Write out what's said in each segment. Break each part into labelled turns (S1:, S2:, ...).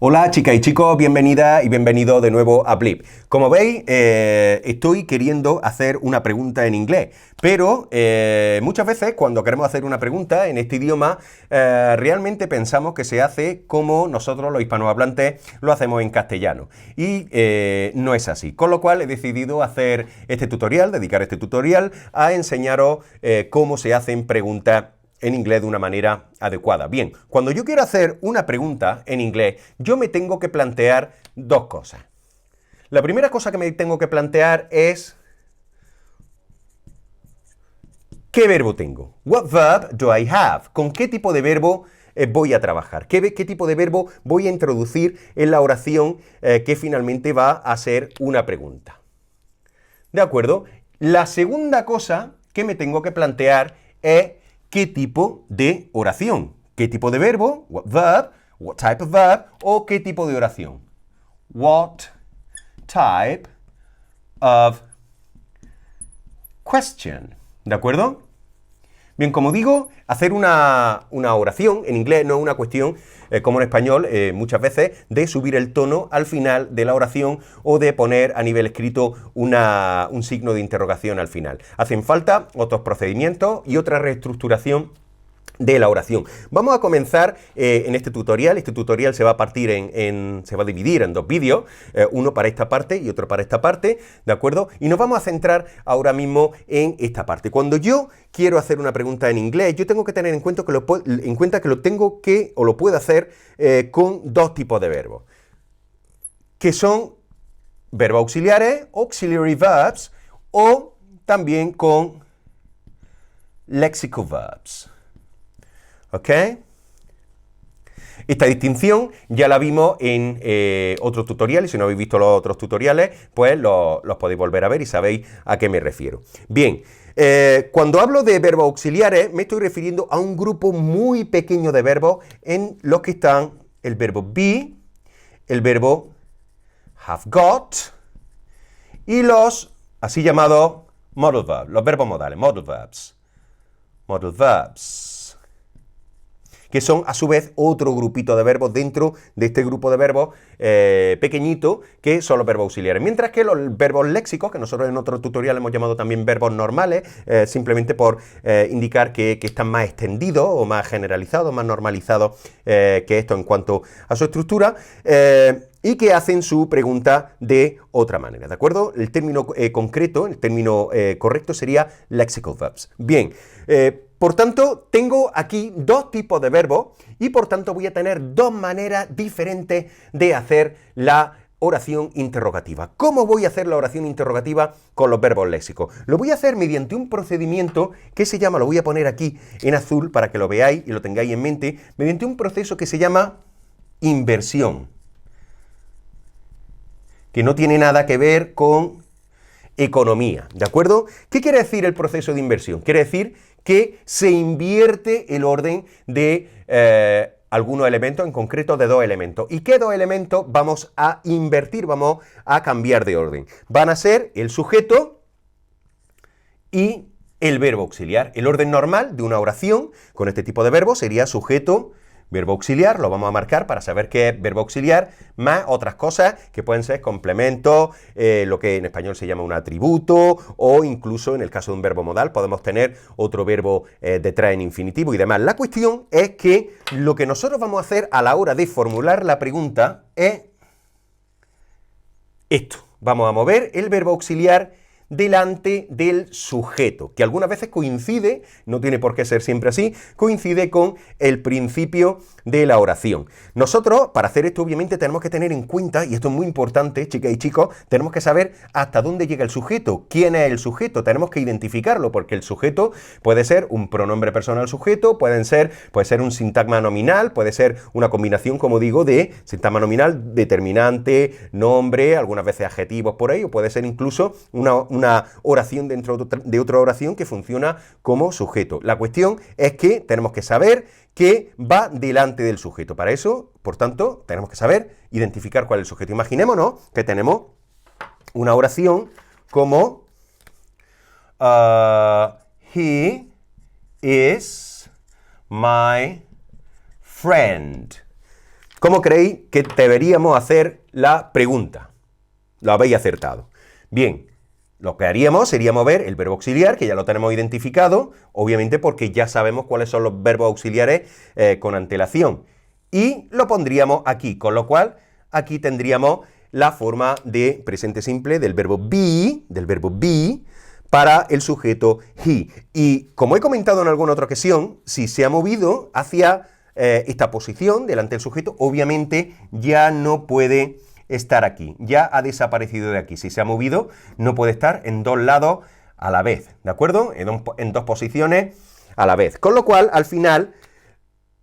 S1: Hola chicas y chicos, bienvenidas y bienvenidos de nuevo a Blip. Como veis, estoy queriendo hacer una pregunta en inglés, pero muchas veces cuando queremos hacer una pregunta en este idioma, realmente pensamos que se hace como nosotros los hispanohablantes lo hacemos en castellano. Y no es así. Con lo cual he decidido hacer este tutorial, dedicar este tutorial a enseñaros cómo se hacen preguntas en inglés de una manera adecuada. Bien, cuando yo quiero hacer una pregunta en inglés, yo me tengo que plantear dos cosas. La primera cosa que me tengo que plantear es ¿qué verbo tengo? What verb do I have? ¿Con qué tipo de verbo voy a trabajar? ¿Qué tipo de verbo voy a introducir en la oración que finalmente va a ser una pregunta? ¿De acuerdo? La segunda cosa que me tengo que plantear es ¿qué tipo de oración? ¿Qué tipo de verbo? What verb? What type of verb? ¿O qué tipo de oración? What type of question? ¿De acuerdo? Bien, como digo, hacer una oración en inglés no es una cuestión, como en español, muchas veces, de subir el tono al final de la oración o de poner a nivel escrito un signo de interrogación al final. Hacen falta otros procedimientos y otra reestructuración de la oración. Vamos a comenzar en este tutorial. Este tutorial se va a partir se va a dividir en dos vídeos, uno para esta parte y otro para esta parte, ¿de acuerdo? Y nos vamos a centrar ahora mismo en esta parte. Cuando yo quiero hacer una pregunta en inglés, yo tengo que tener en cuenta que lo tengo que, o lo puedo hacer con dos tipos de verbos, que son verbos auxiliares, auxiliary verbs, o también con lexical verbs. ¿Ok? Esta distinción ya la vimos en otros tutoriales. Si no habéis visto los otros tutoriales, pues los podéis volver a ver y sabéis a qué me refiero. Bien, cuando hablo de verbos auxiliares, me estoy refiriendo a un grupo muy pequeño de verbos en los que están el verbo be, el verbo have got y los así llamados modal verbs, los verbos modales, modal verbs. Modal verbs, que son a su vez otro grupito de verbos dentro de este grupo de verbos pequeñito, que son los verbos auxiliares. Mientras que los verbos léxicos, que nosotros en otro tutorial hemos llamado también verbos normales, simplemente por indicar que están más extendidos o más generalizados, más normalizados que esto en cuanto a su estructura, y que hacen su pregunta de otra manera, ¿de acuerdo? El término concreto, el término correcto sería lexical verbs. Bien, por tanto, tengo aquí dos tipos de verbos y por tanto voy a tener dos maneras diferentes de hacer la oración interrogativa. ¿Cómo voy a hacer la oración interrogativa con los verbos léxicos? Lo voy a hacer mediante un procedimiento que se llama, lo voy a poner aquí en azul para que lo veáis y lo tengáis en mente, mediante un proceso que se llama inversión, que no tiene nada que ver con economía, ¿de acuerdo? ¿Qué quiere decir el proceso de inversión? Quiere decir que se invierte el orden de algunos elementos, en concreto de dos elementos. ¿Y qué dos elementos vamos a invertir, vamos a cambiar de orden? Van a ser el sujeto y el verbo auxiliar. El orden normal de una oración con este tipo de verbos sería sujeto, verbo auxiliar, lo vamos a marcar para saber qué es verbo auxiliar, más otras cosas que pueden ser complementos, lo que en español se llama un atributo, o incluso en el caso de un verbo modal podemos tener otro verbo detrás en infinitivo y demás. La cuestión es que lo que nosotros vamos a hacer a la hora de formular la pregunta es esto. Vamos a mover el verbo auxiliar delante del sujeto, que algunas veces coincide, no tiene por qué ser siempre así, coincide con el principio de la oración. Nosotros, para hacer esto, obviamente tenemos que tener en cuenta, y esto es muy importante, chicas y chicos, tenemos que saber hasta dónde llega el sujeto, quién es el sujeto, tenemos que identificarlo, porque el sujeto puede ser un pronombre personal sujeto, puede ser un sintagma nominal, puede ser una combinación, como digo, de sintagma nominal, determinante, nombre, algunas veces adjetivos por ahí, o puede ser incluso una oración dentro de otra oración que funciona como sujeto. La cuestión es que tenemos que saber que va delante del sujeto. Para eso, por tanto, tenemos que saber identificar cuál es el sujeto. Imaginémonos que tenemos una oración como he is my friend. ¿Cómo creéis que deberíamos hacer la pregunta? Lo habéis acertado. Bien, lo que haríamos sería mover el verbo auxiliar, que ya lo tenemos identificado, obviamente porque ya sabemos cuáles son los verbos auxiliares con antelación. Y lo pondríamos aquí, con lo cual aquí tendríamos la forma de presente simple del verbo be, para el sujeto he. Y como he comentado en alguna otra ocasión, si se ha movido hacia esta posición delante del sujeto, obviamente ya no puede estar aquí, ya ha desaparecido de aquí. Si se ha movido, no puede estar en dos lados a la vez, ¿de acuerdo? En dos posiciones a la vez. Con lo cual, al final,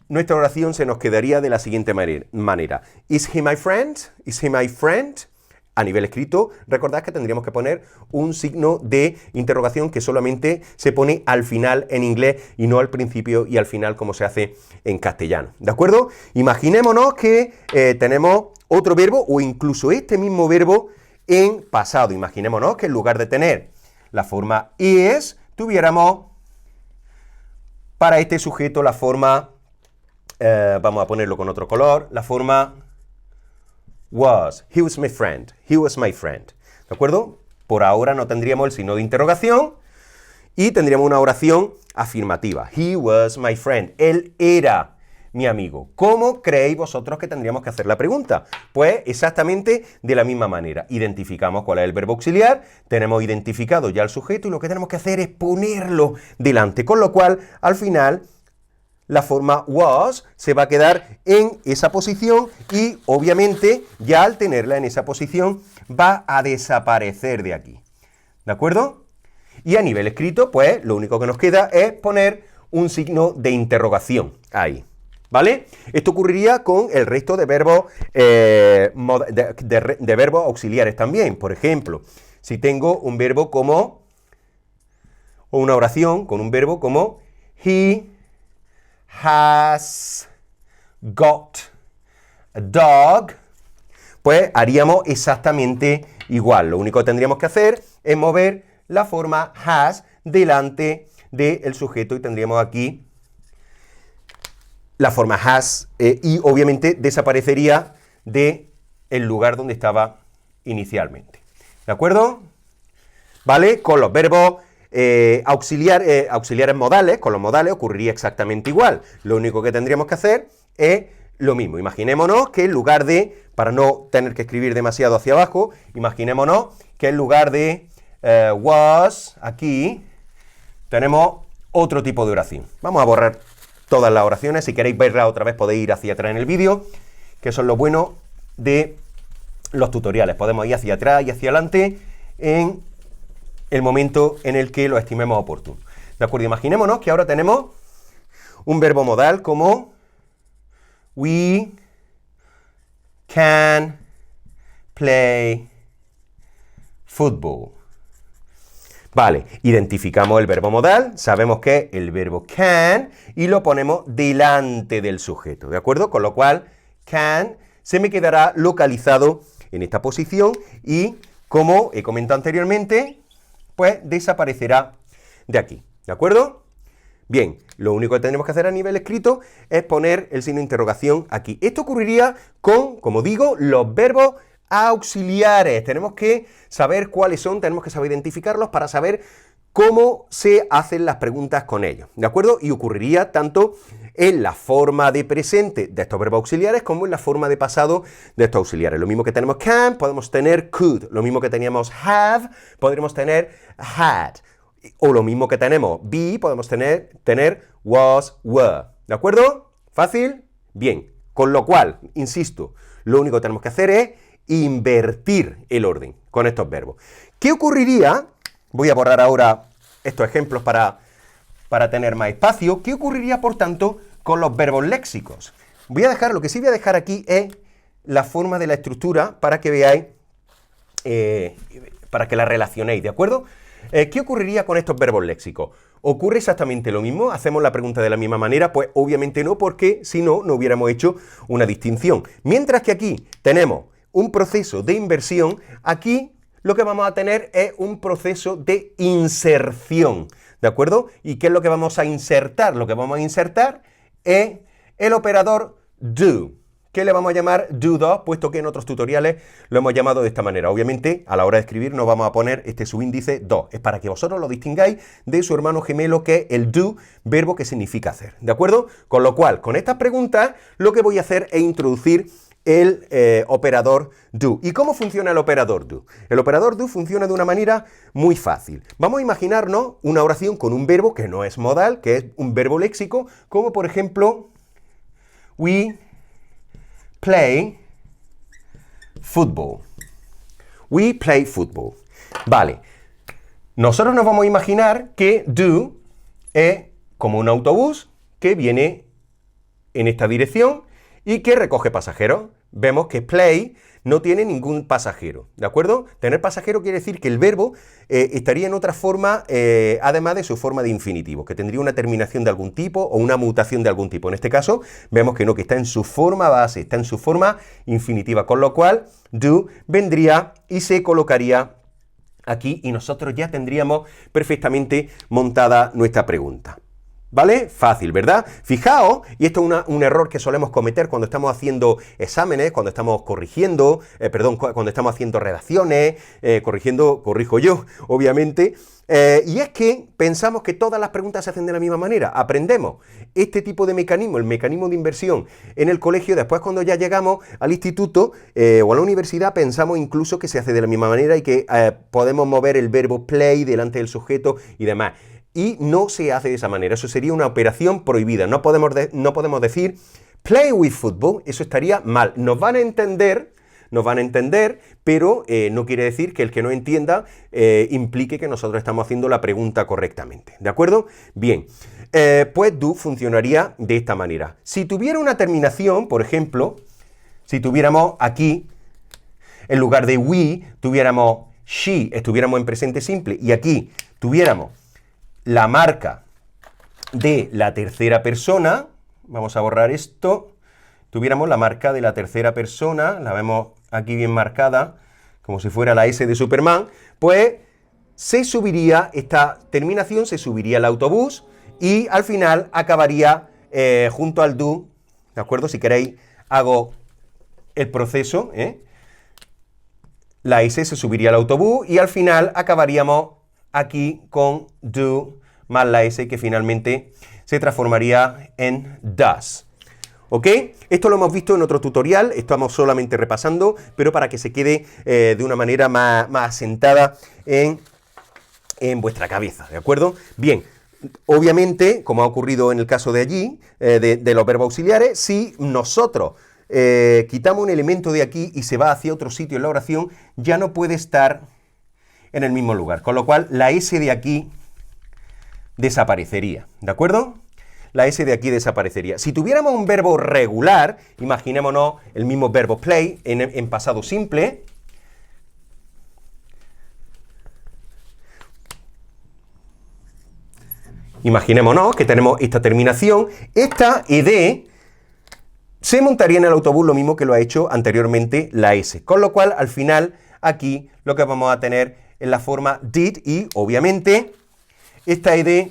S1: nuestra oración se nos quedaría de la siguiente manera. ¿Is he my friend? ¿Is he my friend? A nivel escrito, recordad que tendríamos que poner un signo de interrogación que solamente se pone al final en inglés y no al principio y al final como se hace en castellano, ¿de acuerdo? Imaginémonos que tenemos otro verbo o incluso este mismo verbo en pasado. Imaginémonos que en lugar de tener la forma is, tuviéramos para este sujeto la forma, vamos a ponerlo con otro color, la forma was. He was my friend. He was my friend. ¿De acuerdo? Por ahora no tendríamos el signo de interrogación y tendríamos una oración afirmativa. He was my friend. Él era mi amigo. ¿Cómo creéis vosotros que tendríamos que hacer la pregunta? Pues exactamente de la misma manera. Identificamos cuál es el verbo auxiliar, tenemos identificado ya el sujeto y lo que tenemos que hacer es ponerlo delante. Con lo cual, al final, la forma was se va a quedar en esa posición y obviamente ya al tenerla en esa posición va a desaparecer de aquí. ¿De acuerdo? Y a nivel escrito, pues lo único que nos queda es poner un signo de interrogación ahí. ¿Vale? Esto ocurriría con el resto de verbos, de verbos auxiliares también. Por ejemplo, si tengo un verbo como, o una oración con un verbo como he has got a dog, pues haríamos exactamente igual. Lo único que tendríamos que hacer es mover la forma has delante del sujeto y tendríamos aquí la forma has y obviamente desaparecería del lugar donde estaba inicialmente. ¿De acuerdo? ¿Vale? Con los verbos auxiliares modales, con los modales ocurriría exactamente igual. Lo único que tendríamos que hacer es lo mismo. Imaginémonos que en lugar de, para no tener que escribir demasiado hacia abajo, imaginémonos que en lugar de was, aquí, tenemos otro tipo de oración. Vamos a borrar todas las oraciones. Si queréis verla otra vez podéis ir hacia atrás en el vídeo, que eso es lo bueno de los tutoriales. Podemos ir hacia atrás y hacia adelante en el momento en el que lo estimemos oportuno. ¿De acuerdo? Imaginémonos que ahora tenemos un verbo modal como we can play football. Vale, identificamos el verbo modal, sabemos que es el verbo can y lo ponemos delante del sujeto, ¿de acuerdo? Con lo cual, can se me quedará localizado en esta posición y, como he comentado anteriormente, pues desaparecerá de aquí, ¿de acuerdo? Bien, lo único que tendremos que hacer a nivel escrito es poner el signo de interrogación aquí. Esto ocurriría con, como digo, los verbos auxiliares. Tenemos que saber cuáles son, tenemos que saber identificarlos para saber cómo se hacen las preguntas con ellos, ¿de acuerdo? Y ocurriría tanto en la forma de presente de estos verbos auxiliares como en la forma de pasado de estos auxiliares. Lo mismo que tenemos can, podemos tener could. Lo mismo que teníamos have, podremos tener had. O lo mismo que tenemos be, podemos tener was, were. ¿De acuerdo? ¿Fácil? Bien. Con lo cual, insisto, lo único que tenemos que hacer es invertir el orden con estos verbos. ¿Qué ocurriría? Voy a borrar ahora estos ejemplos para tener más espacio. ¿Qué ocurriría, por tanto, con los verbos léxicos? Lo que sí voy a dejar aquí es la forma de la estructura para que veáis, para que la relacionéis, ¿de acuerdo? ¿Qué ocurriría con estos verbos léxicos? ¿Ocurre exactamente lo mismo? ¿Hacemos la pregunta de la misma manera? Pues obviamente no, porque si no, no hubiéramos hecho una distinción. Mientras que aquí tenemos un proceso de inversión, aquí lo que vamos a tener es un proceso de inserción, ¿de acuerdo? ¿Y qué es lo que vamos a insertar? Lo que vamos a insertar es el operador do, que le vamos a llamar do2, puesto que en otros tutoriales lo hemos llamado de esta manera. Obviamente, a la hora de escribir nos vamos a poner este subíndice do. Es para que vosotros lo distingáis de su hermano gemelo, que es el do, verbo que significa hacer, ¿de acuerdo? Con lo cual, con estas preguntas, lo que voy a hacer es introducir el operador do. ¿Y cómo funciona el operador do? El operador do funciona de una manera muy fácil. Vamos a imaginarnos una oración con un verbo que no es modal, que es un verbo léxico, como por ejemplo, we play football. We play football. Vale. Nosotros nos vamos a imaginar que do es como un autobús que viene en esta dirección y que recoge pasajeros. Vemos que play no tiene ningún pasajero, ¿de acuerdo? Tener pasajero quiere decir que el verbo estaría en otra forma, además de su forma de infinitivo, que tendría una terminación de algún tipo o una mutación de algún tipo. En este caso, vemos que no, que está en su forma base, está en su forma infinitiva, con lo cual do vendría y se colocaría aquí y nosotros ya tendríamos perfectamente montada nuestra pregunta. ¿Vale? Fácil, ¿verdad? Fijaos, y esto es un error que solemos cometer cuando estamos haciendo exámenes, cuando estamos corrigiendo, cuando estamos haciendo redacciones, corrijo yo, obviamente, y es que pensamos que todas las preguntas se hacen de la misma manera. Aprendemos este tipo de mecanismo, el mecanismo de inversión en el colegio, después cuando ya llegamos al instituto o a la universidad pensamos incluso que se hace de la misma manera y que podemos mover el verbo play delante del sujeto y demás. Y no se hace de esa manera, eso sería una operación prohibida. No podemos decir play with football, eso estaría mal. Nos van a entender, pero no quiere decir que el que no entienda implique que nosotros estamos haciendo la pregunta correctamente. ¿De acuerdo? Bien, pues do funcionaría de esta manera. Si tuviera una terminación, por ejemplo, si tuviéramos aquí, en lugar de we, tuviéramos she, estuviéramos en presente simple, y aquí tuviéramos la marca de la tercera persona, vamos a borrar esto, tuviéramos la marca de la tercera persona, la vemos aquí bien marcada, como si fuera la S de Superman, pues se subiría, esta terminación se subiría al autobús y al final acabaría junto al do, ¿de acuerdo? Si queréis hago el proceso, la S se subiría al autobús y al final acabaríamos aquí con do más la S que finalmente se transformaría en does. ¿Ok? Esto lo hemos visto en otro tutorial, estamos solamente repasando, pero para que se quede de una manera más asentada en vuestra cabeza, ¿de acuerdo? Bien, obviamente, como ha ocurrido en el caso de allí, de los verbos auxiliares, si nosotros quitamos un elemento de aquí y se va hacia otro sitio en la oración, ya no puede estar en el mismo lugar, con lo cual la S de aquí desaparecería, ¿de acuerdo? La S de aquí desaparecería. Si tuviéramos un verbo regular, imaginémonos el mismo verbo play en pasado simple, imaginémonos que tenemos esta terminación, esta ed se montaría en el autobús lo mismo que lo ha hecho anteriormente la S, con lo cual al final aquí lo que vamos a tener en la forma did y, obviamente, esta ed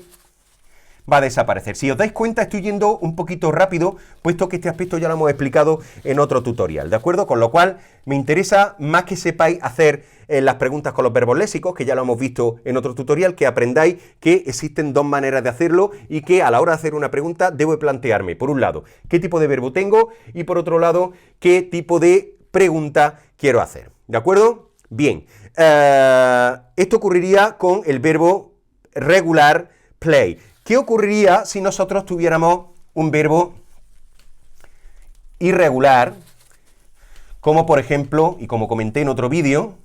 S1: va a desaparecer. Si os dais cuenta, estoy yendo un poquito rápido, puesto que este aspecto ya lo hemos explicado en otro tutorial, ¿de acuerdo? Con lo cual, me interesa más que sepáis hacer las preguntas con los verbos léxicos, que ya lo hemos visto en otro tutorial, que aprendáis que existen dos maneras de hacerlo y que a la hora de hacer una pregunta debo plantearme, por un lado, qué tipo de verbo tengo y por otro lado, qué tipo de pregunta quiero hacer, ¿de acuerdo? Bien, esto ocurriría con el verbo regular play. ¿Qué ocurriría si nosotros tuviéramos un verbo irregular, como por ejemplo, y como comenté en otro vídeo,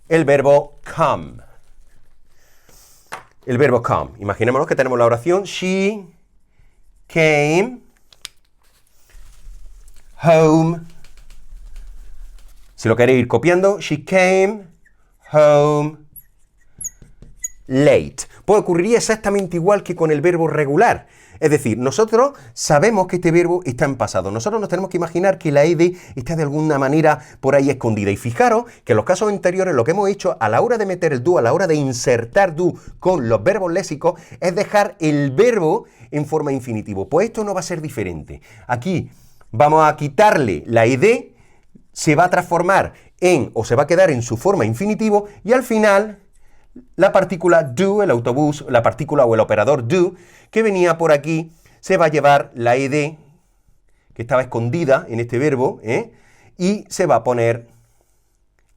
S1: el verbo come? El verbo come. Imaginémonos que tenemos la oración she came home. Si lo queréis ir copiando, she came home late. Pues ocurriría exactamente igual que con el verbo regular. Es decir, nosotros sabemos que este verbo está en pasado. Nosotros nos tenemos que imaginar que la ed está de alguna manera por ahí escondida. Y fijaros que en los casos anteriores lo que hemos hecho a la hora de meter el do, a la hora de insertar do con los verbos léxicos, es dejar el verbo en forma infinitivo. Pues esto no va a ser diferente. Aquí vamos a quitarle la ed, se va a transformar en, o se va a quedar en su forma infinitivo, y al final la partícula do, el autobús, la partícula o el operador do, que venía por aquí, se va a llevar la ed, que estaba escondida en este verbo, y se va a poner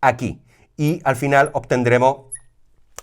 S1: aquí. Y al final obtendremos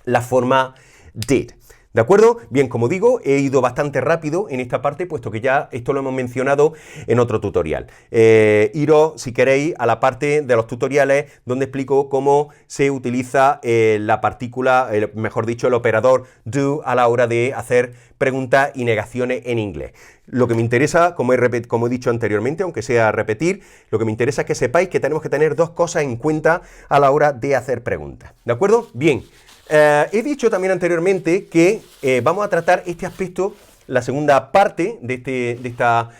S1: la forma did. ¿De acuerdo? Bien, como digo, he ido bastante rápido en esta parte, puesto que ya esto lo hemos mencionado en otro tutorial. Iros, si queréis, a la parte de los tutoriales donde explico cómo se utiliza la partícula, mejor dicho, el operador do a la hora de hacer preguntas y negaciones en inglés. Lo que me interesa, como he dicho anteriormente, aunque sea repetir, lo que me interesa es que sepáis que tenemos que tener dos cosas en cuenta a la hora de hacer preguntas. ¿De acuerdo? Bien. He dicho también anteriormente que vamos a tratar este aspecto, la segunda parte de esta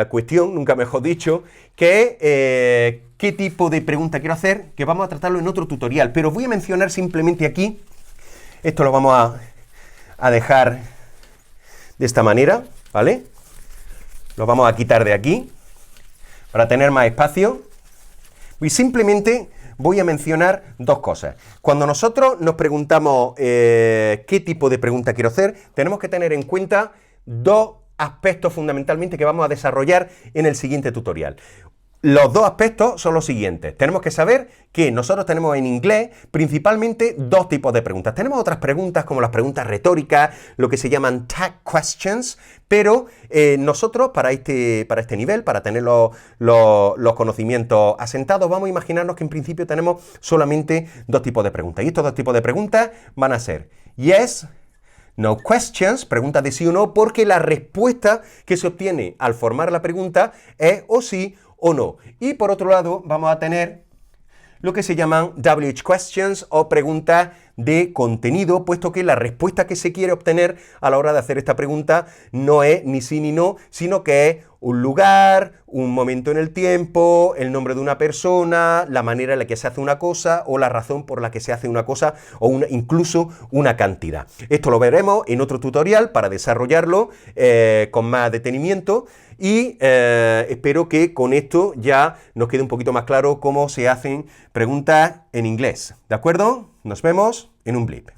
S1: cuestión, nunca mejor dicho, que es qué tipo de pregunta quiero hacer, que vamos a tratarlo en otro tutorial, pero os voy a mencionar simplemente aquí, esto lo vamos a dejar de esta manera, ¿vale? Lo vamos a quitar de aquí para tener más espacio y simplemente voy a mencionar dos cosas. Cuando nosotros nos preguntamos qué tipo de pregunta quiero hacer, tenemos que tener en cuenta dos aspectos fundamentalmente que vamos a desarrollar en el siguiente tutorial. Los dos aspectos son los siguientes. Tenemos que saber que nosotros tenemos en inglés principalmente dos tipos de preguntas. Tenemos otras preguntas como las preguntas retóricas, lo que se llaman tag questions, pero nosotros para este nivel, para tener los conocimientos asentados, vamos a imaginarnos que en principio tenemos solamente dos tipos de preguntas. Y estos dos tipos de preguntas van a ser yes, no questions, preguntas de sí o no, porque la respuesta que se obtiene al formar la pregunta es o sí o no. Y por otro lado vamos a tener lo que se llaman WH questions o preguntas de contenido, puesto que la respuesta que se quiere obtener a la hora de hacer esta pregunta no es ni sí ni no, sino que es un lugar, un momento en el tiempo, el nombre de una persona, la manera en la que se hace una cosa o la razón por la que se hace una cosa o incluso una cantidad. Esto lo veremos en otro tutorial para desarrollarlo con más detenimiento y espero que con esto ya nos quede un poquito más claro cómo se hacen preguntas en inglés. ¿De acuerdo? Nos vemos en un blip.